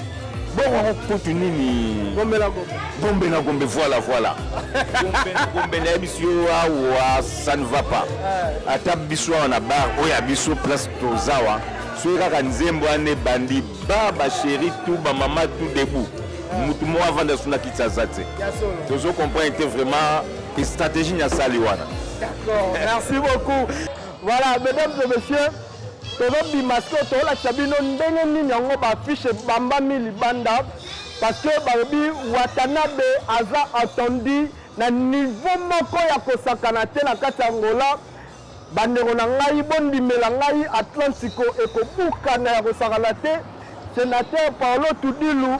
Bon on continue ni Bombe na gombe voilà. Bombe na biso wa ça ne va pas. Ata biso na bar oya biso place tozawa. Soka ka nzembo ane bandi baba chéri tout ba maman tout debout. Mutu mo avant de suna kitsazate. Tozo comprendre était vraiment une stratégie na saliwana. D'accord. Merci beaucoup. Voilà, mesdames et messieurs, tozo bimasko to la chabino ndenge nini yango ba fiche bamba mili banda. Parce que Barobi Watanabe aza attendu na niveau moko ya kosakana te na kati ya Angola bandeko na ngai bondimela ngai Atlantico ekobukana ya kosakana te sénateur Paulo Tudilu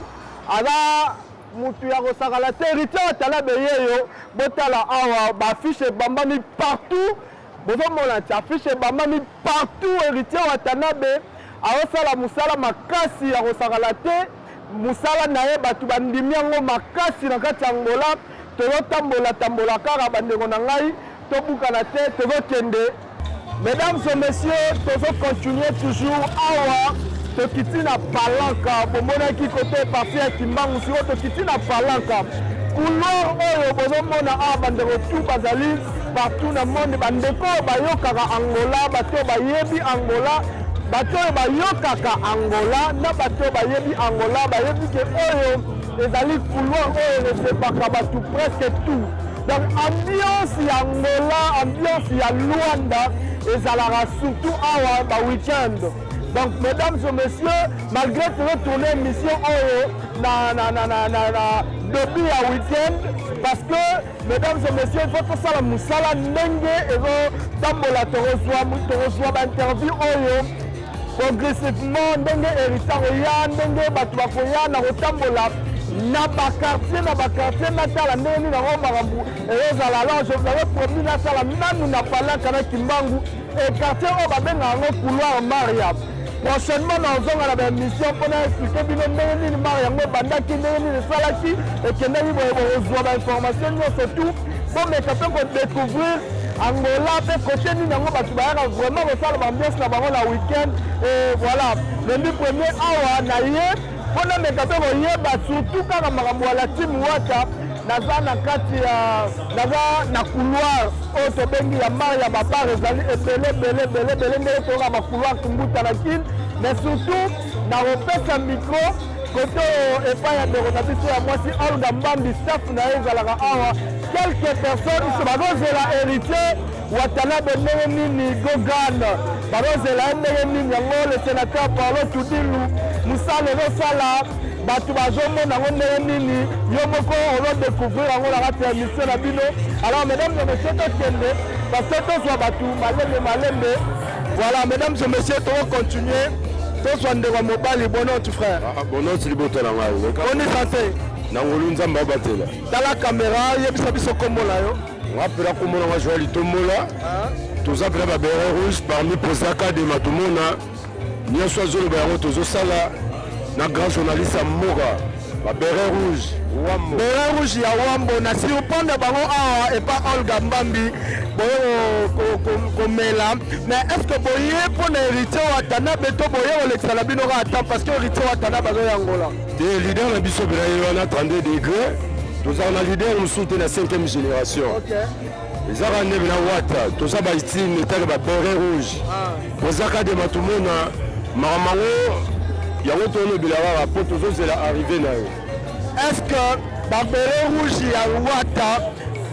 aza mutu ya kosakana te héritier Watanabe yeyo botala awa bafiche bambami partout bozomona ti affiche bambami partout héritier Watanabe aosala musala makasi ya kosakana te musala naye batu bandimi yango makasi na kati ya Angola tozotambola kaka bandeko na ngai tobukana te tozokende. Mesdames et messieurs, tozo continuer toujours awa tokiti na Palanka bomonaki côté parti ya Kimbangu siko tokiti na Palanka couloir oyo bozomona awa bandeko tu bazali partout na monde bandeko bayokaka Angola bato bayebi Angola bato bayokaka Angola na bato bayebi Angola bayebi ke oyo ezali couloir oyo resepaka bato presque tout. Donc ambiance ya Angola, ambiance ya Luanda ezalaka surtout awa ba week-end. Donc mesdames et messieurs, malgré que retourner mission oyo na début ya week-end parce que mesdames et messieurs, il faut que ça la musala ndenge ezo tambola toroswa ba interview oyo progressivement ndenge héritier ya ndenge bato bakoya na kotambola na bakartier natala ndenge nini nango makambo ezala. Alors je vous avais promis nasala nanu na Palanka na Kimbangu et quartier oyo babengaka yango couloir Maria. Prochainement nazonga na baémission mpona expliquer bino ndenge nini mare yango ebandaki ndenge nini esalaki ekendaki kozwa bainformation nyonso tout bomeka mpe kodécouvrir Angola mpe kote nini yango bato bayaka vraiment kosala baambiance na bango na week-end. Et voilà lundi premier awa na ye mpona meka mpe koyeba surtout kaka makambo ya Latine Wata naza na kati ya naza na couloir oyo tobengi ya mare ya babar ezali ebele ndenge toyoka bacouloir tumbuta na kine mais surtout na kopesa micro kote oyo epai ya ndeko na biso ya mwasi Olga Mbambi staff na ye ezalaka awa quelques personnes bazozela héritier Watanabe ndenge nini Gogan bazozela ndenge nini yango le sénateur Paulo Tudilu musala ezosala bato bazomona yango ndenge nini yo moko ozodécouvrir yango na kati ya mission na bino. Alors mesdames et messieurs tokende parce que tozwa bato malembe. Voilà mesdames et messieurs tokocontinue tozwa ndeko mobali bono tu frère bono tilibota na ngai boni santé na ngolu nzamba abatela tala caméra yebisa biso kombo na yo ngapela kombo na ngai Joali Tombola toza mpena babere rouge parmi posaka de matomona nyonso azoloba yango tozosala na grand journaliste ya mboka babere rouge bere rouge ya wambo na surprendre bango awa epa Olga Mbambi boyo komela. Mais est-ce que boye mpona héritier Watanabe to boye kolekisa na bino kaka ata parce que héritier Watanabe azoya Angola te leader na biso mpena ye wana 32 degré tozala na leader mosusu te na 5e génération ezaka ndenge na Wata toza baitine etake babere rouge ozaka de matumona maramango yango tolobela kaka mpo tozozela arrivé na yo. Est-ce que babere rouge ya wata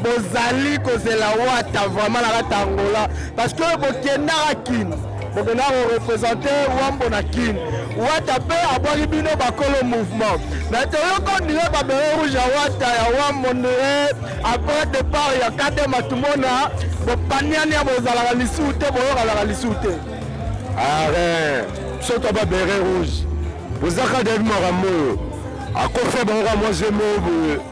bozali kozela wata vraiment na kati Angola parce que bokendaka kini bokendaka korepresente wambo na kini wata mpe abwaki bino bakolo mouvement mais toyoko ndire babere rouge ya wata ya wambo ndire après départ ya kade matumona bopaniani ya bozalaka lisu te boyokalaka lisu te. Arrête, soto babere rouge bozaka debi makambo oyo akofa bango ka mwasi mobo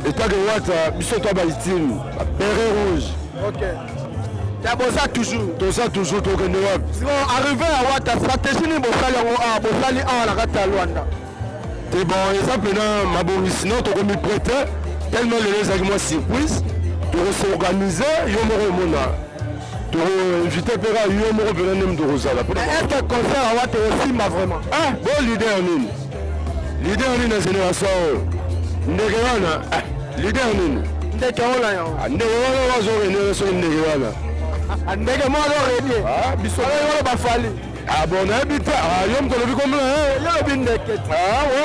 etake wata biso to baitini babere rouge. Ok. Boza toujours tokende wapi siko arrivé à wata stratégie ni bosali yango awa bosali awa na kati ya Luanda te bon eza mpena mabongisi no tokomi prêter tellement lelo ezalaki mwa surprise tokosorganize yo moko omona tokoinvite mpe kaka yo moko mpena ndemi tokozala est-ce que concert awa tokosimba vraiment bo lider nini na génération oyo ndeke wana lider nini ndeke wana yango ndeke wana wazorene soki ndeke wana ndeke moko azorenie biso oyo bafali bon nayebi te yo moto olobi komla yolobi ndeke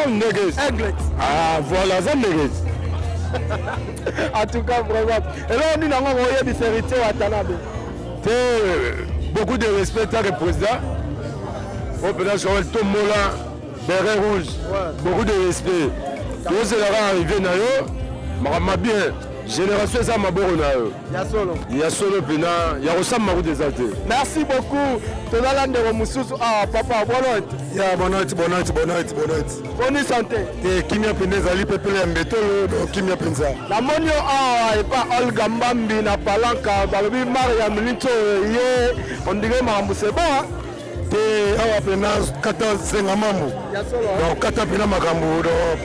ndeke aigle voilà aza ndeke en tout cas vraiment eloko nini yango koyebisa héritier Watanabe te beaucoup de respect take président o mpena Joël Tomola beret rouge beaucoup de respect tozelaka arrivé na yo makambo bien génération eza maboko na yo ya solo mpena ya kosamba kuta eza te. Merci beaucoup tozala ndeko mosusu awa papa bonote ya bonote boni santé te kimia mpenza ezali pepele ya mbetolo donc kimia mpenza namoni yo awa epa Olga Mbambi na palanka balobi Mariam Linto ye ondire makambo seba te awa pena kata zenga mambo donc kata pena makambo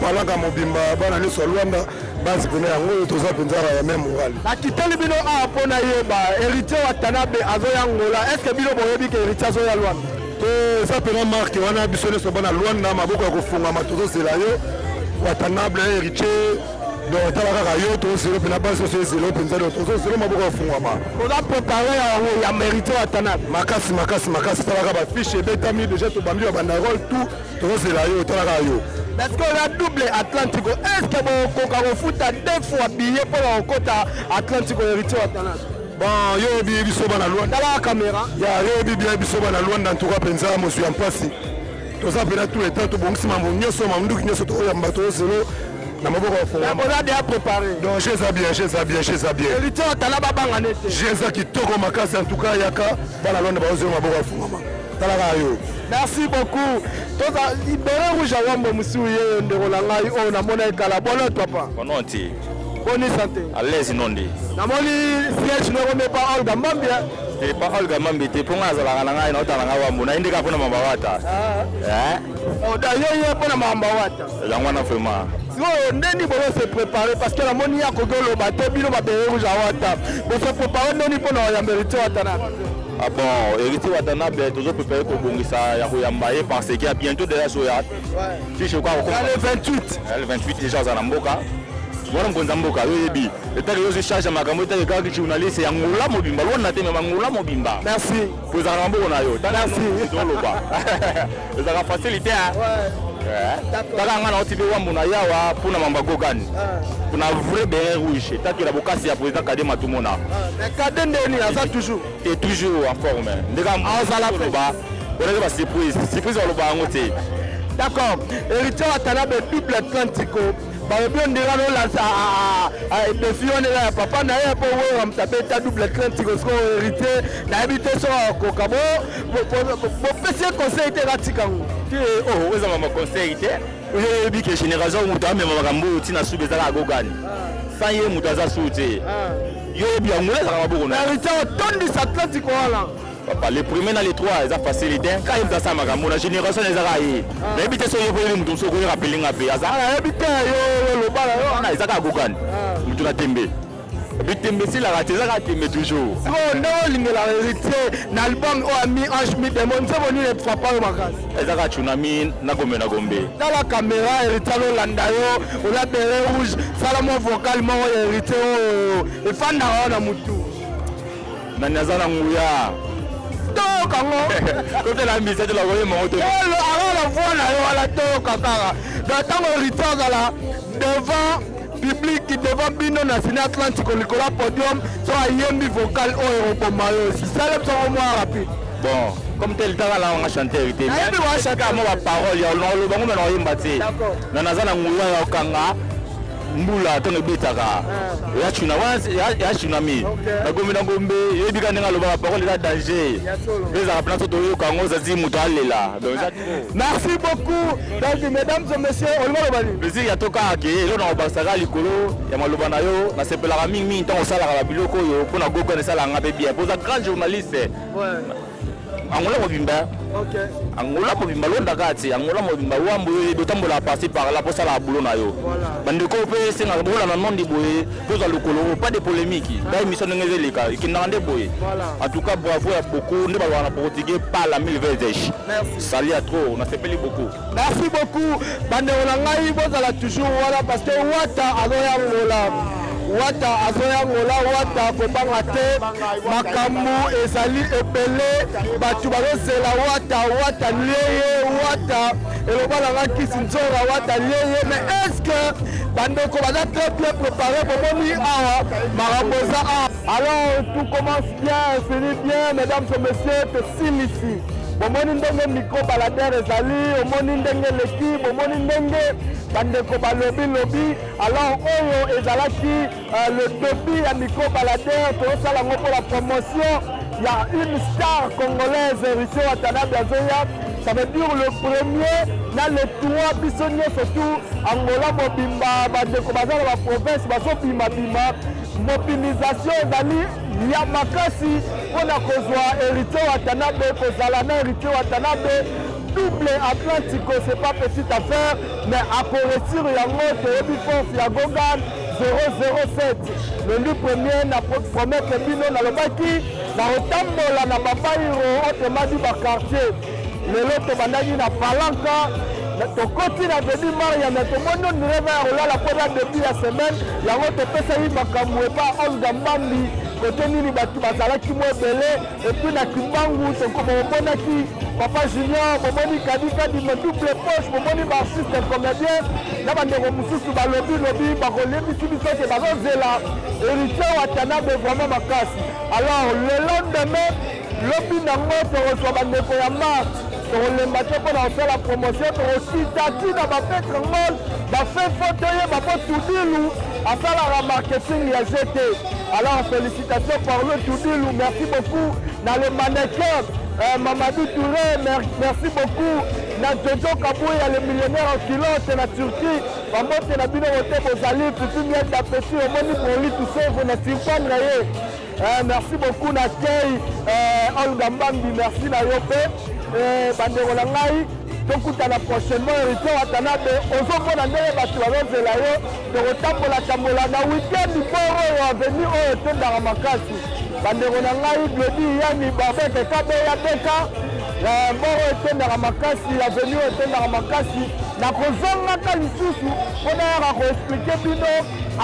palanka mobimba bana nyonso ya Luanda basi pena yango oyo toza mpenza ya meme morale nakiteli bino awa mpona yeba héritier Watanabe azoya Angola est-ce que bino boyebi ke héritier azoya Luanda te eza pena marke wana biso nyonso bana Luanda maboko ya kofungama tozozela yo Watanabe héritier donc tala kaka yo tozozela pena basi nyonso ezela mpenza tozozela maboko ya kofungama toza préparé yango ya héritier Watanabe makasi talaka bafiche ebetami déjà tobambi ya bandarole tout tozozela yo talaka yo. Est-ce qu'on a double Atlantico? Est-ce que vous fout à 2 fois billet pour le côté Atlantico héritier Watanabe? Bon, yo bi biso bana Luanda. Dans la caméra. Ya yo bi biso bana Luanda en tout cas penza mo suis en place. Toza pena tout le temps to bongisi mambo nyoso manduki nyoso to yamba to selo na maboko ya fonga. On a déjà préparé. Donc j'ai ça bien. Héritier Watanabe banga nete. J'ai ça qui toko makasi en tout cas yaka bana Luanda ba ozo maboko ya fonga. Talaka yo. Merci beaucoup. Toza libéré rouge à wambo musuye ndeko na ngai o na mona ekala bono papa. Bonoti. Bonne santé. À l'aise nondi. Na moni siège no remet pas Olga Mbambi. Et pas Olga Mbambi te ponga za la ngai na otala ngai wambo na indika pona mamba wata. O da yo pona mamba wata. La ngwana vraiment. So ndeni bono se préparer parce que la moni ya kogolo ba te bino ba béré rouge à wata. Bo se préparer ndeni pona ya mérite Watanabe. Ah bon, héritier Watanabe toujours préparé pour bongisa ya koyamba ye parce qu'il y a bientôt déjà soya. Si je crois le 28. Le 28 déjà za mboka. Wana mkonza mboka yebi. Etali yo charge makambo etali ka journaliste ya ngula mobimba. Lona te mema ngula mobimba. Merci. Poza na mboka na yo. Merci. Toloba. Ezaka facilité hein. Taka ngana otibe wambo na yawa pona mamba gogani. Kuna vrai beret rouge. Taki la bokasi ya président Kade Matumona. Mais Kade ndeni aza toujours. Et toujours en forme. Ndeka azala ba. On a surprise au loba ngote. D'accord. Héritier Watanabe double Atlantico. Bien ndira no lancer à défi on est là papa na ye po wo am tapeta double Atlantico so héritier na habité so kokabo bo pese conseil te ratikango. Oh, eza mama conseil te. Oye bi ke génération muta me makambo tina sube za gogani. Sans ye muta za sute. Yo bi angula za maboko na. Héritier tondi Atlantico wala. Papa, les premiers dans les trois, ils ont facilité. Quand ils ont ça, la génération les a raillés. Mais habiter sur les premiers, nous sommes rappelés à paix. Habiter le bal, ils ont Gogan. Nous sommes Tembe. Tembe, c'est la raté, ça a Tembe toujours. Non, la vérité, l'album a mis un chemin de monde, c'est venu les frapper au magasin. Ils ont tsunami, Nagombe. Dans la caméra, héritier Landayo, on a béré rouge, Salomon vocalement, héritier, et fan d'Aron à Moutou. Nanazana Mouya. toyoka ngo Côté la mise de la voyer mon auto. alors la voix na yo ala toyoka kaka donc ntango héritier azala devant public devant bino na Ciné Atlantique likolo ya podium so ayembi vocal oyo ekoboma yo sisale biso mwa rapide. Bon, comme tel temps là on a chanté hérité. Mais on a chanté moi parole ya lo bango na oyemba te. Na nazana ngula ya okanga. Mbula tonga betaka. Ya chuna ya tsunami. Na gombe na gombe yebika ndenga loba parole la danger. Les à place to yo kango za zi muto alela. Donc merci beaucoup. Donc mesdames et messieurs, on va le bali. plaisir ya toka ke elo na obasaka likolo ya maloba na yo na sepelaka mingi ntango osala ka biloko yo pona gogo na sala nga be bien. Poza grand journaliste. Ouais. Angola mobimba. OK. Angola mobimba londa kati, Angola mobimba wambo yo dotambola passer par là pour ça la boulot na yo. Voilà. Bandeko pe senga bola na nondi boye, poza lokolo, pas de polémique. Da émission ngezeleka, ikinande boye. Voilà. En tout cas bravo à beaucoup, ne ba na portugais pas la 1000 vezes. Merci. Salut à trop, on a fait beaucoup. Merci beaucoup. Bandeko na ngai bozala toujours voilà parce que wata azoya ngola. Wata azoya ngola wata kobanga te makambo ezali ebele batu bazozela wata lieye wata eloba nanga kisi nzora wata lieye mais est-ce que bandeko baza très bien préparé bomoni awa makambo eza awa. Alors tout commence bien, finit bien, mesdames et messieurs, tesilisi bomoni ndenge micro balader ezali omoni ndenge l'équipe omoni ndenge bandeko balobi alors oyo ezalaki le début ya micro balader tozosala yango pour la promotion. Il y a une star congolaise Héritier Watanabe azoya, ça veut dire le premier dans les trois bisonniers surtout Angola mobimba bandeko baza na province bazobima mobilisation ezali ya makasi mpona kozwa Héritier Watanabe kozala na Héritier Watanabe double Atlantico, c'est pas petite affaire mais à correctir yango toyebi force ya Gogan 007 le premier na promettre bino nalobaki na kotambola na babairo otemadi bakartier lelo tobandaki na palanka tokoti na vedi mariame tomoni ondireva ya kolala mpona début ya semaine yango topesaki makambo epa Olga Mbambi kote nini bato bazalaki mo ebele epuis na kimbangu tokomonaki Papa Junior bomoni kadikadi me double poche bomoni baartiste comédien na bandeko mosusu balobi bakolembisi biso ke bazozela Héritier Watanabe vraiment makasi. Alors le lendemain lobi nango tokozwa bandeko ya mars tokolemba te mpona kosala promotion tokositaki na bapetre ngol bafe fauteuil bapo tudilu asalaka marketing ya GT. Alors félicitations par le tudilu, merci beaucoup na le mannequin Mamadou Touré, merci beaucoup na Jojo Kabouya le millionnaire en culotte na Turquie bamote na bino wote bozali pipi miel d'appétit omoni broli tout ça vous na surprendre ye. Merci beaucoup na Kei Olga Mbambi, merci na yo pe bandeko na ngai tokutana prochainement Héritier Watanabe ozomona ndenge bato bazozela yo tokotambola na weekend boro oyo avenir oyo etondaka makasi bandeko na ngai Glodi yani babeke kabeya beka mboro etondaka makasi avenir oyo etondaka makasi na kozongaka lisusu mpona yaka koexplike bino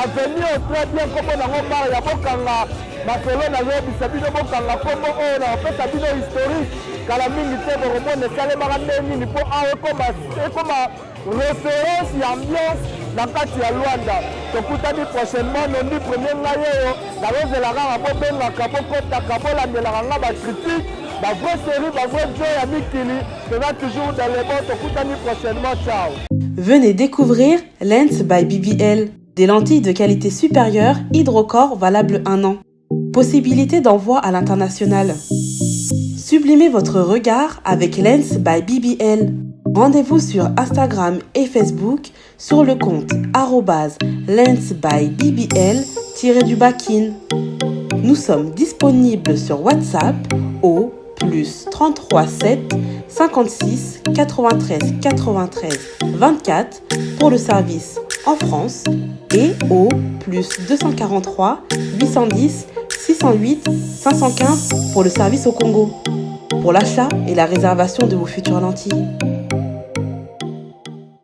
avenir oyo très bien kombo nango mare ya bokanga masolo nazoyebisa bino bokanga kombo oyo na kopesa bino historique kala mingi te bokomona esalemaka nde nini mpo awa ekoma référence ya ambiance na kati ya Luanda. Tokutani prochainement nondi premier ngai oyo nakozelaka nga bobengaka bokotaka bolandelaka nga bacritique bavrai série bavrai jeu ya mikili toza toujours dans les bons. Tokutani prochainement, ciao. Venez découvrir Lens by BBL, des lentilles de qualité supérieure Hydrocor valables 1 an. Possibilité d'envoi à l'international. Sublimez votre regard avec Lens by BBL. Rendez-vous sur Instagram et Facebook sur le compte @lensbybbl_in. Nous sommes disponibles sur WhatsApp au +33 7 56 93 93 24 pour le service en France et au +243 810 608 515 pour le service au Congo, pour l'achat et la réservation de vos futures lentilles.